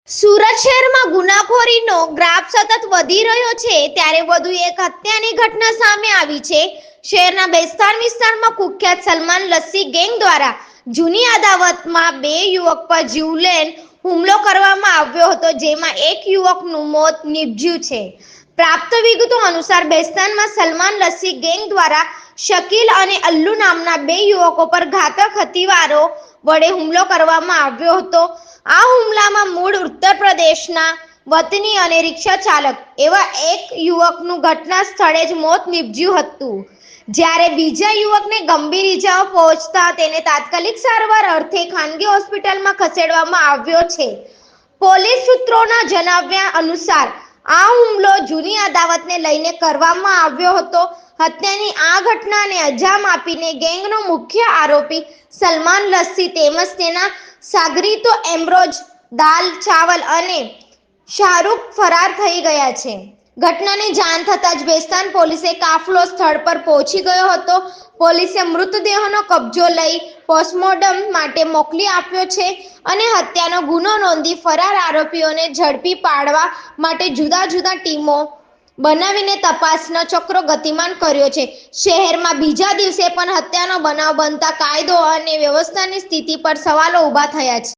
સુરત શહેરમાં ગુનાખોરીનો ગ્રાફ સતત વધી રહ્યો છે ત્યારે વધુ એક હત્યાની ઘટના સામે આવી છે। શહેરના બેસ્તાન વિસ્તારમાં કુખ્યાત સલમાન લસ્સી ગેંગ દ્વારા જૂની અદાવતમાં બે યુવક પર જીવલેણ હુમલો કરવામાં આવ્યો હતો, જેમાં એક યુવકનું મોત નીપજ્યું છે। પ્રાપ્ત વિગતો અનુસાર બેસ્તાનમાં સલમાન લસ્સી ગેંગ દ્વારા શકીલ અને અલ્લુ નામના બે યુવકો પર ઘાતક હથિયારો વડે હુમલો કરવામાં આવ્યો હતો। આ હુમલામાં મૂળ ઉત્તર પ્રદેશના વતની અને રિક્ષા ચાલક એવા એક યુવકનું ઘટના સ્થળે જ મોત નીપજ્યું હતું, જ્યારે બીજા યુવકને ગંભીર ઈજાઓ પહોંચતા તેને તાત્કાલિક સારવાર અર્થે ખાનગી હોસ્પિટલમાં ખસેડવામાં આવ્યો છે। પોલીસ સૂત્રોના જણાવ્યા અનુસાર આ હુમલો જૂની અદાવતને લઈને કરવામાં આવ્યો હતો। હત્યાની આ ઘટનાને અંજામ આપીને ગેંગનો મુખ્ય આરોપી સલમાન લસ્સી તેમજ તેના સાગરીતો એમરોજ, દાલ ચાવલ અને શાહરૂખ ફરાર થઈ ગયા છે। ઘટનાની જાણ થતાં જ બેસ્તાન પોલીસે કાફલો સ્થળ પર પહોંચી ગયો હતો। પોલીસે મૃતદેહનો કબજો લઈ પોસ્ટમોર્ટમ માટે મોકલી આપ્યો છે અને હત્યાનો ગુનો નોંધી ફરાર આરોપીઓને ઝડપી પાડવા માટે જુદા જુદા ટીમો બનાવીને તપાસના ચક્રો ગતિમાન કર્યો છે। શહેરમાં બીજા દિવસે પણ હત્યાનો બનાવ બનતા કાયદો અને વ્યવસ્થાની સ્થિતિ પર સવાલો ઊભા થયા છે।